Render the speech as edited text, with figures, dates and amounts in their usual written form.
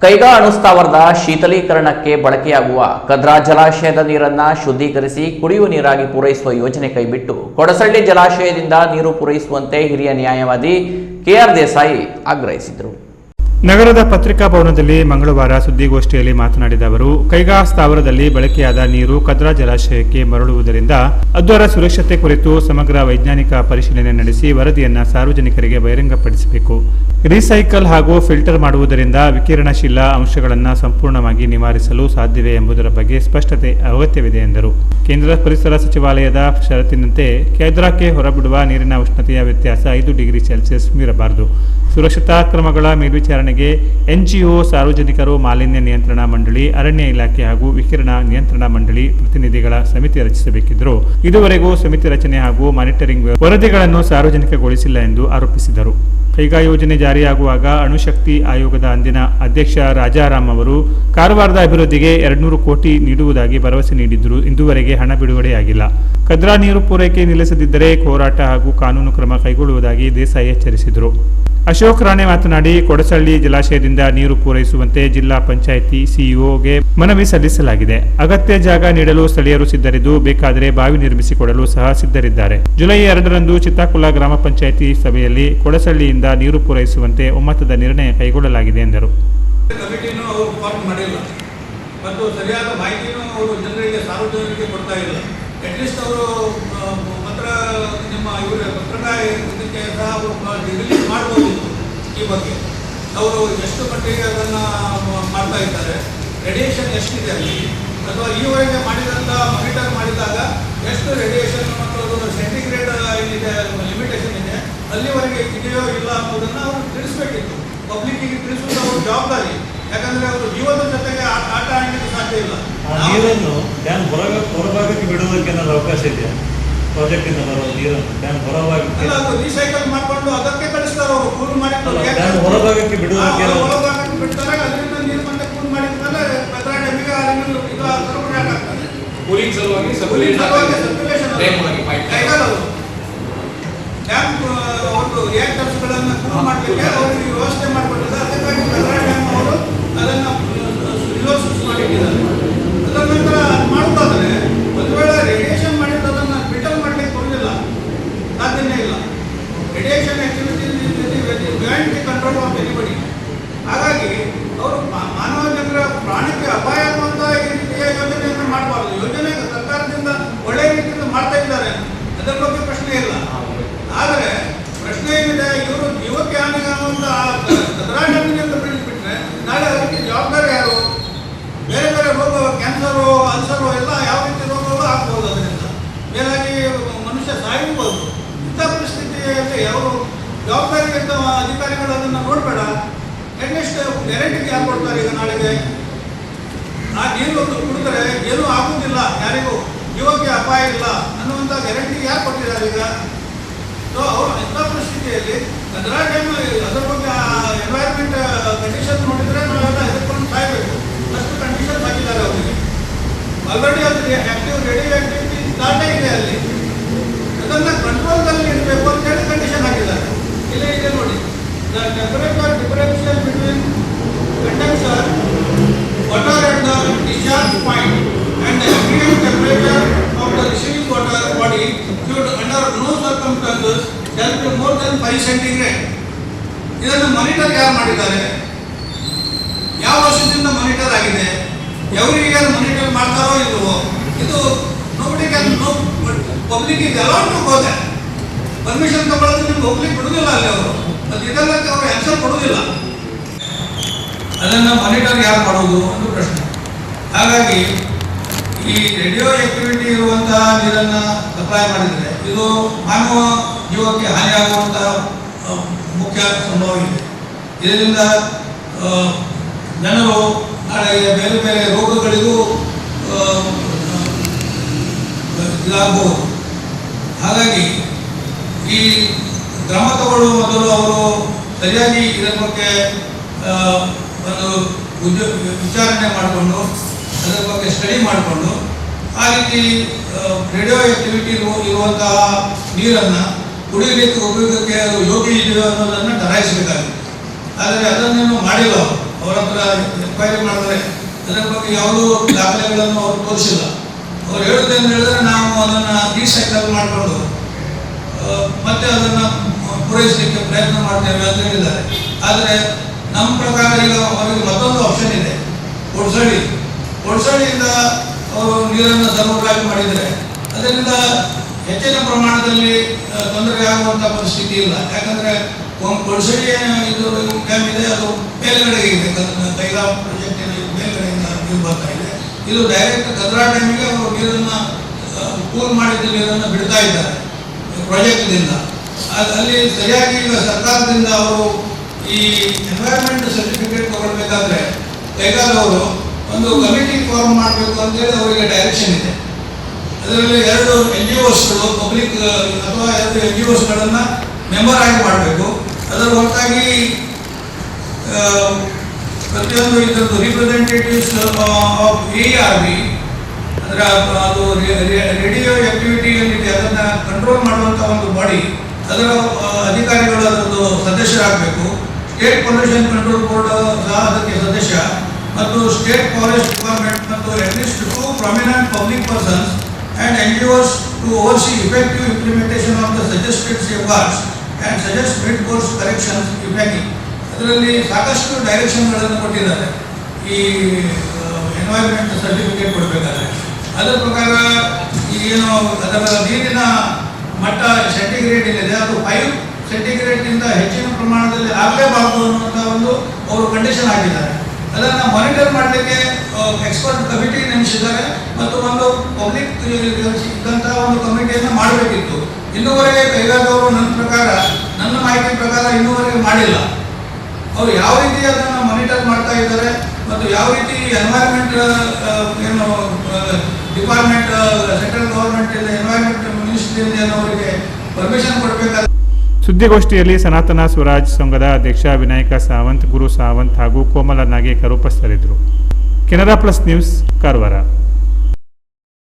ಕೈಗಾ ಅಣುಸ್ಥಾವರದ ಶೀತಲೀಕರಣಕ್ಕೆ ಬಳಕೆಯಾಗುವ ಕದ್ರಾ ಜಲಾಶಯದ ನೀರನ್ನು ಶುದ್ಧೀಕರಿಸಿ ಕುಡಿಯುವ ನೀರಾಗಿ ಪೂರೈಸುವ ಯೋಜನೆ ಕೈಬಿಟ್ಟು ಕೊಡಸಳ್ಳಿ ಜಲಾಶಯದಿಂದ ನೀರು ಪೂರೈಸುವಂತೆ ಹಿರಿಯ ನ್ಯಾಯವಾದಿ ಕೆಆರ್ ದೇಸಾಯಿ ಆಗ್ರಹಿಸಿದರು. ನಗರದ ಪತ್ರಿಕಾ ಭವನದಲ್ಲಿ ಮಂಗಳವಾರ ಸುದ್ದಿಗೋಷ್ಠಿಯಲ್ಲಿ ಮಾತನಾಡಿದ ಅವರು, ಕೈಗಾ ಸ್ಥಾವರದಲ್ಲಿ ಬಳಕೆಯಾದ ನೀರು ಕದ್ರಾ ಜಲಾಶಯಕ್ಕೆ ಮರಳುವುದರಿಂದ ಅದರ ಸುರಕ್ಷತೆ ಕುರಿತು ಸಮಗ್ರ ವೈಜ್ಞಾನಿಕ ಪರಿಶೀಲನೆ ನಡೆಸಿ ವರದಿಯನ್ನು ಸಾರ್ವಜನಿಕರಿಗೆ ಬಹಿರಂಗಪಡಿಸಬೇಕು. ರೀಸೈಕಲ್ ಹಾಗೂ ಫಿಲ್ಟರ್ ಮಾಡುವುದರಿಂದ ವಿಕಿರಣಶೀಲ ಅಂಶಗಳನ್ನು ಸಂಪೂರ್ಣವಾಗಿ ನಿವಾರಿಸಲು ಸಾಧ್ಯವೇ ಎಂಬುದರ ಬಗ್ಗೆ ಸ್ಪಷ್ಟತೆ ಅಗತ್ಯವಿದೆ ಎಂದರು. ಕೇಂದ್ರ ಪರಿಸರ ಸಚಿವಾಲಯದ ಷರತ್ತಿನಂತೆ ಕದ್ರಾಕ್ಕೆ ಹೊರಬಿಡುವ ನೀರಿನ ಉಷ್ಣತೆಯ ವ್ಯತ್ಯಾಸ 5 ಡಿಗ್ರಿ ಸೆಲ್ಸಿಯಸ್ ಮೀರಬಾರದು. ಸುರಕ್ಷತಾ ಕ್ರಮಗಳ ಮೇಲ್ವಿಚಾರಣೆಗೆ ಎನ್ಜಿಒ, ಸಾರ್ವಜನಿಕರು, ಮಾಲಿನ್ಯ ನಿಯಂತ್ರಣ ಮಂಡಳಿ, ಅರಣ್ಯ ಇಲಾಖೆ ಹಾಗೂ ವಿಕಿರಣ ನಿಯಂತ್ರಣ ಮಂಡಳಿ ಪ್ರತಿನಿಧಿಗಳ ಸಮಿತಿ ರಚಿಸಬೇಕಿದ್ದರೂ ಇದುವರೆಗೂ ಸಮಿತಿ ರಚನೆ ಹಾಗೂ ಮಾನಿಟರಿಂಗ್ ವರದಿಗಳನ್ನು ಸಾರ್ವಜನಿಕಗೊಳಿಸಿಲ್ಲ ಎಂದು ಆರೋಪಿಸಿದರು. ಕೈಗಾ ಯೋಜನೆ ಜಾರಿಯಾಗುವಾಗ ಅಣುಶಕ್ತಿ ಆಯೋಗದ ಅಂದಿನ ಅಧ್ಯಕ್ಷ ರಾಜಾರಾಮ್ ಅವರು ಕಾರವಾರದ ಅಭಿವೃದ್ಧಿಗೆ 200 ಕೋಟಿ ನೀಡುವುದಾಗಿ ಭರವಸೆ ನೀಡಿದ್ದರೂ ಇಂದುವರೆಗೆ ಹಣ ಬಿಡುಗಡೆಯಾಗಿಲ್ಲ. ಕದ್ರಾ ನೀರು ಪೂರೈಕೆ ನಿಲ್ಲಿಸದಿದ್ದರೆ ಹೋರಾಟ ಹಾಗೂ ಕಾನೂನು ಕ್ರಮ ಕೈಗೊಳ್ಳುವುದಾಗಿ ದೇಸಾಯಿ ಎಚ್ಚರಿಸಿದರು. ಅಶೋಕ್ ರಾಣೆ ಮಾತನಾಡಿ, ಕೊಡಸಳ್ಳಿ ಜಲಾಶಯದಿಂದ ನೀರು ಪೂರೈಸುವಂತೆ ಜಿಲ್ಲಾ ಪಂಚಾಯಿತಿ ಸಿಇಒಗೆ ಮನವಿ ಸಲ್ಲಿಸಲಾಗಿದೆ. ಅಗತ್ಯ ಜಾಗ ನೀಡಲು ಸ್ಥಳೀಯರು ಸಿದ್ಧರಿದ್ದು ಬೇಕಾದರೆ ಬಾವಿ ನಿರ್ಮಿಸಿಕೊಡಲು ಸಹ ಸಿದ್ಧರಿದ್ದಾರೆ. ಜುಲೈ 2ರಂದು ಚಿತ್ತಾಕುಲ ಗ್ರಾಮ ಪಂಚಾಯಿತಿ ಸಭೆಯಲ್ಲಿ ಕೊಡಸಳ್ಳಿಯಿಂದ ನೀರು ಪೂರೈಸುವಂತೆ ಒಮ್ಮತದ ನಿರ್ಣಯ ಕೈಗೊಳ್ಳಲಾಗಿದೆ ಎಂದರು. ಅಟ್ಲೀಸ್ಟ್ ಅವರು ಪತ್ರಕ್ಕೆ ಸಹ ರಿಲೀಸ್ ಮಾಡ್ಬೋದಿತ್ತು. ಈ ಬಗ್ಗೆ ಅವರು ಎಷ್ಟು ಮಟ್ಟಿಗೆ ಅದನ್ನು ಮಾಡ್ತಾ ಇದ್ದಾರೆ, ರೇಡಿಯೇಷನ್ ಎಷ್ಟಿದೆ ಅಲ್ಲಿ, ಅಥವಾ ಈವರೆಗೆ ಮಾಡಿದಂಥ ಮಾನಿಟರ್ ಮಾಡಿದಾಗ ಎಷ್ಟು ರೇಡಿಯೇಷನ್ ಮತ್ತು ಅದು ಸೆಂಟಿಗ್ರೇಡ್ ಏನಿದೆ ಲಿಮಿಟೇಷನ್ ಇದೆ ಅಲ್ಲಿವರೆಗೆ ಇದೆಯೋ ಇಲ್ಲ ಅನ್ನೋದನ್ನು ಅವರು ತಿಳಿಸ್ಬೇಕಿತ್ತು. ಪಬ್ಲಿಕ್ಕಿಗೆ ತಿಳಿಸುವುದು ಅವ್ರ ಜವಾಬ್ದಾರಿ. ಯಾಕಂದರೆ ಅವರು ಜೀವದ ಜೊತೆಗೆ ಆಟ ಆಡಲಿಕ್ಕೆ ಸಾಧ್ಯ ಇಲ್ಲ. ನೀರನ್ನು ಡ್ಯಾಮ್ ಹೊರಭಾಗಕ್ಕೆ ಬಿಡುವುದಕ್ಕೆ ಏನಾದರೂ ಅವಕಾಶ ಇದೆಯಾ? ಪ್ರಾಜೆಕ್ಟ್ ಇಂದ ಬರೋ ನೀರನ್ನು ಡ್ಯಾಮ್ ಹೊರಭಾಗಕ್ಕೆ ರೀಸೈಕಲ್ ಮಾಡಿಕೊಂಡು ಅದಕ್ಕೆ ಕಳಿಸ್ತಾರೆ. ಅವರು ಕೂಲ್ ಮಾಡಿ ಡ್ಯಾಮ್ ಹೊರಭಾಗಕ್ಕೆ ಬಿಡುವುದಕ್ಕೆ ಬಿಡ್ತಾರೆ. ಅದರಿಂದ ನೀರು ಮತ್ತೆ ಕೂಲ್ ಮಾಡಿದ್ಮೇಲೆ ಕದ್ರಾ ಡ್ಯಾಮಿಗೆ ಇದು ಸರಬರಾಜು ಆಗ್ತದೆ. ಕೂಲಿಂಗ್ ಸಲುವಾಗಿ ಡ್ಯಾಮ್ ಒಂದು ರಿಯಾಕ್ಟರ್ಸ್ಗಳನ್ನು ಕೂಲ್ ಮಾಡಲಿಕ್ಕೆ ಅವರಿಗೆ ವ್ಯವಸ್ಥೆ ಮಾಡಿಕೊಟ್ಟಿದ್ದಾರೆ. ಅದಕ್ಕಾಗಿ ಕದ್ರಾ ಡ್ಯಾಮ್ ಅವರು ಅದನ್ನು ರಿಸೋರ್ಸಸ್ ಮಾಡಿಟ್ಟಿದ್ದಾರೆ. ಅದರ ನಂತರ ಮಾಡೋದಾದರೆ ಒಂದು ವೇಳೆ ರೇಡಿಯೇಷನ್ ಮಾಡಿದ್ದು ಅದನ್ನು ಫಿಲ್ಟರ್ ಮಾಡಲಿಕ್ಕೆ ಬರುವುದಿಲ್ಲ, ಸಾಧ್ಯನೇ ಇಲ್ಲ. Radiation activities beyond the control of anybody. ಹಾಗಾಗಿ ಅವರು ಮಾನವ ಜನರ ಪ್ರಾಣಕ್ಕೆ ಅಪಾಯ ಆಗುವಂಥ ಈ ರೀತಿಯ ಯೋಜನೆಯನ್ನು ಮಾಡಬಾರ್ದು. ಯೋಜನೆ ಸರ್ಕಾರದಿಂದ ಒಳ್ಳೆಯ ರೀತಿಯಿಂದ ಮಾಡ್ತಾ ಇದ್ದಾರೆ, ಅದರ ಬಗ್ಗೆ ಪ್ರಶ್ನೆ ಇಲ್ಲ. ಆದರೆ ಪ್ರಶ್ನೆ ಏನಿದೆ, ಇವರು ಜೀವಕ್ಕೆ ಹಾನಿಗಾಗುವಂಥ ಕದ್ರಾ ಡ್ಯಾಮಿನಿಂದ ಬಿಟ್ಟರೆ ನಾಳೆ ಅದಕ್ಕೆ ಜವಾಬ್ದಾರಿ ಯಾರು? ಬೇರೆ ಬೇರೆ ರೋಗ, ಕ್ಯಾನ್ಸರು, ಅಲ್ಸರು ಎಲ್ಲ ಯಾವ ರೀತಿ ರೋಗಗಳು ಆಗ್ಬೋದು. ಅದರಿಂದ ಮೇಲಾಗಿ ಮನುಷ್ಯ ಸಾಯಬಹುದು. ಇಂಥ ಪರಿಸ್ಥಿತಿಯಲ್ಲಿ ಅವರು ಜವಾಬ್ದಾರಿಯುತ ಅಧಿಕಾರಿಗಳು ಅದನ್ನು ನೋಡಬೇಡ. ಅಟ್ಲೀಸ್ಟ್ ಗ್ಯಾರಂಟಿಗೆ ಯಾರು ಕೊಡ್ತಾರೆ? ಈಗ ನಾಳೆಗೆ ಆ ನೀರು ಕುಡಿದ್ರೆ ಏನೂ ಆಗುವುದಿಲ್ಲ, ಯಾರಿಗೂ ಜೀವಕ್ಕೆ ಅಪಾಯ ಇಲ್ಲ ಅನ್ನುವಂಥ ಗ್ಯಾರಂಟಿ ಯಾರು ಕೊಟ್ಟಿದ್ದಾರೆ ಈಗ? ಸೊ ಅವರು ಇಂಥ ಪರಿಸ್ಥಿತಿಯಲ್ಲಿ ಕದ್ರಾ ಡ್ಯಾಮ್ ಅದರ ಬಗ್ಗೆ ಎನ್ವೈರ್ಮೆಂಟ್ ಕಂಡೀಷನ್ ನೋಡಿದರೆ ನಾವೆಲ್ಲ ಎದುರ್ಕೊಂಡು ಸಾಯಬೇಕು. ಅಷ್ಟು ಕಂಡೀಷನ್ ಹಾಕಿದ್ದಾರೆ ಅವರಿಗೆ. ಆಲ್ರೆಡಿ ಅದು ಆಕ್ಟಿವ್ ರೇಡಿಯೋ ಆಕ್ಟಿವಿಟಿ ಸ್ಟಾರ್ಟೇ ಇದೆ ಅಲ್ಲಿ. ಅದನ್ನು ಕಂಟ್ರೋಲ್ದಲ್ಲಿ ಇಡಬೇಕು ಅಂತೇಳಿ ಕಂಡೀಷನ್ ಹಾಕಿದ್ದಾರೆ. ಇಲ್ಲೇ ಇದೆ ನೋಡಿ, the temperature differential between condenser water at the discharge point and the ambient temperature of the receiving water body should under no circumstances shall be more than 5 centigrade. ಇದನ್ನು ಮಾನಿಟರ್ ಯಾರು ಮಾಡಿದ್ದಾರೆ? ಯಾವ ವರ್ಷದಿಂದ ಮಾನಿಟರ್ ಆಗಿದೆ? ఎవరికి ಮಾನಿಟರ್ ಮಾಡ್ತಾರೋ ಇಲ್ವೋ? ಇದು nobody can know. Public is allowed to go there. Permission ತಗೊಳ್ಳೋದು ನಿಮ್ಗೆ ಹೋಗ್ಲಿಕ್ಕೆ ಬಿಡುವುದಿಲ್ಲ ಅಲ್ಲಿ ಅವರು. ಅದು ಇದೆಲ್ಲಕ್ಕೆ ಅವರು ಆನ್ಸರ್ ಕೊಡುವುದಿಲ್ಲ. ಅದನ್ನು ಮಾನಿಟರ್ ಯಾರು ಮಾಡೋದು ಒಂದು ಪ್ರಶ್ನೆ. ಹಾಗಾಗಿ ಈ ರೇಡಿಯೋ ಆಕ್ಟಿವಿಟಿ ಇರುವಂತಹ ನೀರನ್ನು ಸಪ್ಲೈ ಮಾಡಿದರೆ ಇದು ಮಾನವ ಜೀವಕ್ಕೆ ಹಾನಿಯಾಗುವಂತಹ ಮುಖ್ಯ ಸಂಭವ ಇದೆ. ಇದರಿಂದ ಜನರು ನಾಳೆ ಬೇರೆ ಬೇರೆ ರೋಗಗಳಿಗೂ ಇದಾಗಬಹುದು. ಹಾಗಾಗಿ ಈ ಕ್ರಮ ತಗೊಳ್ಳುವ ಮೊದಲು ಅವರು ಸರಿಯಾಗಿ ಇದರ ಬಗ್ಗೆ ಒಂದು ವಿಚಾರಣೆ ಮಾಡಿಕೊಂಡು ಅದರ ಬಗ್ಗೆ ಸ್ಟಡಿ ಮಾಡಿಕೊಂಡು ಆ ರೀತಿ ರೇಡಿಯೋ ಆಕ್ಟಿವಿಟಿ ಇರುವಂತಹ ನೀರನ್ನು ಕುಡಿಯಲಿಕ್ಕೆ ಉಪಯೋಗಕ್ಕೆ ಅದು ಯೋಗ್ಯ ಇದೆಯೋ ಅನ್ನೋದನ್ನು ತರಾಯಿಸಬೇಕಾಗಿದೆ. ಆದರೆ ಅದನ್ನೇನು ಮಾಡಿಲ್ಲ. ಅವರ ಹತ್ರ ಎನ್ಕ್ವೈರಿ ಮಾಡಿದ್ರೆ ಅದರ ಬಗ್ಗೆ ಯಾವುದೂ ದಾಖಲೆಗಳನ್ನು ಅವರು ತೋರಿಸಿಲ್ಲ. ಅವ್ರು ಹೇಳೋದೇನು ಹೇಳಿದ್ರೆ ನಾವು ಅದನ್ನು ರೀಸೈಕಲ್ ಮಾಡಿಕೊಂಡು ಮತ್ತೆ ಅದನ್ನು ಪೂರೈಸಲಿಕ್ಕೆ ಪ್ರಯತ್ನ ಮಾಡ್ತೇವೆ ಅಂತ ಹೇಳಿದ್ದಾರೆ. ಆದರೆ ನಮ್ಮ ಪ್ರಕಾರ ಈಗ ಅವರಿಗೆ ಮತ್ತೊಂದು ಆಪ್ಷನ್ ಇದೆ, ಕೊಡ್ಸಳ್ಳಿಯಿಂದ ಅವರು ನೀರನ್ನು ಸರಬರಾಜು ಮಾಡಿದರೆ ಅದರಿಂದ ಹೆಚ್ಚಿನ ಪ್ರಮಾಣದಲ್ಲಿ ತೊಂದರೆ ಆಗುವಂಥ ಪರಿಸ್ಥಿತಿ ಇಲ್ಲ. ಯಾಕಂದರೆ ಕೊಡ್ಸಳ್ಳಿ ಇದು ಡ್ಯಾಮ್ ಇದೆ, ಅದು ಮೇಲ್ಗಡೆಗೆ ಇದೆ, ಕೈಗಾ ಪ್ರಾಜೆಕ್ಟಿನ ಮೇಲ್ಗಡೆಯಿಂದ ನೀರು ಬರ್ತಾ ಇದೆ. ಇದು ಡೈರೆಕ್ಟ್ ಕದ್ರಾ ಡ್ಯಾಮಿಗೆ ಅವರು ನೀರನ್ನು ಕೂಲ್ ಮಾಡಿದ ನೀರನ್ನು ಬಿಡ್ತಾ ಇದ್ದಾರೆ ಪ್ರಾಜೆಕ್ಟ್ದಿಂದ. ಅಲ್ಲಿ ಸರಿಯಾಗಿ ಈಗ ಸರ್ಕಾರದಿಂದ ಅವರು ಈ ಎನ್ವೈರನ್ಮೆಂಟ್ ಸರ್ಟಿಫಿಕೇಟ್ ತಗೊಳ್ಬೇಕಾದ್ರೆ ಕೈಗಾಲವರು ಒಂದು ಕಮಿಟಿ ಫಾರ್ಮ್ ಮಾಡಬೇಕು ಅಂತೇಳಿ ಅವರಿಗೆ ಡೈರೆಕ್ಷನ್ ಇದೆ. ಅದರಲ್ಲಿ 2 NGOsಗಳು ಪಬ್ಲಿಕ್ ಅಥವಾ 2 NGOsಗಳನ್ನು ಮೆಂಬರ್ ಆಗಿ ಮಾಡಬೇಕು. ಅದರ ಹೊರತಾಗಿ ಪ್ರತಿಯೊಂದು ಇದರದ್ದು ರಿಪ್ರೆಸೆಂಟೇಟಿವ್ಸ್ ಆಫ್ ARB ಅಂದರೆ ಅದು ರೇಡಿಯೋ ಆಕ್ಟಿವಿಟಿ ಏನಿದೆ ಅದನ್ನು ಕಂಟ್ರೋಲ್ ಮಾಡುವಂಥ ಒಂದು ಬಾಡಿ, ಅದರ ಅಧಿಕಾರಿಗಳು ಅದರದ್ದು ಸದಸ್ಯರಾಗಬೇಕು. ಸ್ಟೇಟ್ ಪೊಲ್ಯೂಷನ್ ಕಂಟ್ರೋಲ್ ಬೋರ್ಡ್ ಸಹ ಅದಕ್ಕೆ ಸದಸ್ಯ ಮತ್ತು ಸ್ಟೇಟ್ ಫಾರೆಸ್ಟ್ ಡಿಪಾರ್ಟ್ಮೆಂಟ್ ಮತ್ತು at least 2 prominent public persons and NGOs to oversee effective implementation of the suggested safeguards and suggest mid-course corrections if any. ಅದರಲ್ಲಿ ಸಾಕಷ್ಟು ಡೈರೆಕ್ಷನ್ಗಳನ್ನು ಕೊಟ್ಟಿದ್ದಾರೆ ಈ ಎನ್ವೈರನ್ಮೆಂಟ್ ಸರ್ಟಿಫಿಕೇಟ್ ಕೊಡಬೇಕಾದ್ರೆ. ಅದರ ಪ್ರಕಾರ ಏನು ಅದರ ನೀರಿನ ಮಟ್ಟ ಸೆಂಟಿಗ್ರೇಡ್ ಏನಿದೆ ಅದು 5 ಸೆಂಟಿಗ್ರೇಡ್ಗಿಂತ ಹೆಚ್ಚಿನ ಪ್ರಮಾಣದಲ್ಲಿ ಆಗಲೇಬಾರದು ಅನ್ನುವಂಥ ಒಂದು ಅವರು ಕಂಡೀಷನ್ ಹಾಕಿದ್ದಾರೆ. ಅದನ್ನು ಮಾನಿಟರ್ ಮಾಡಲಿಕ್ಕೆ ಎಕ್ಸ್ಪರ್ಟ್ ಕಮಿಟಿ ನೇಮಿಸಿದ್ದಾರೆ ಮತ್ತು ಒಂದು ಪಬ್ಲಿಕ್ ಇದ್ದಂಥ ಒಂದು ಕಮಿಟಿಯನ್ನು ಮಾಡಬೇಕಿತ್ತು. ಇನ್ನೂವರೆಗೆ ಕೈಗಾರಿಕೆಯವರು ನನ್ನ ಮಾಹಿತಿ ಪ್ರಕಾರ ಇನ್ನೂವರೆಗೆ ಮಾಡಿಲ್ಲ. ಅವರು ಯಾವ ರೀತಿ ಅದನ್ನು ಮಾನಿಟರ್ ಮಾಡ್ತಾ ಇದ್ದಾರೆ ಮತ್ತು ಯಾವ ರೀತಿ ಎನ್ವೈರನ್ಮೆಂಟ್ ಏನು ಡಿಪಾರ್ಟ್ಮೆಂಟ್ ಸೆಂಟ್ರಲ್ ಗವರ್ಮೆಂಟ್ ಎನ್ವೈರನ್ಮೆಂಟ್ ಮಿನಿಸ್ಟ್ರಿಯಿಂದ ಅವರಿಗೆ ಪರ್ಮಿಷನ್ ಕೊಡಬೇಕಾದ. ಸುದ್ದಿಗೋಷ್ಠಿಯಲ್ಲಿ ಸನಾತನ ಸ್ವರಾಜ್ ಸಂಘದ ಅಧ್ಯಕ್ಷ ವಿನಾಯಕ ಸಾವಂತ್, ಗುರು ಸಾವಂತ್ ಹಾಗೂ ಕೋಮಲ ನಾಗೇಕರ್ ಉಪಸ್ಥಿತರಿದ್ದರು. Canara plus news, Karwar.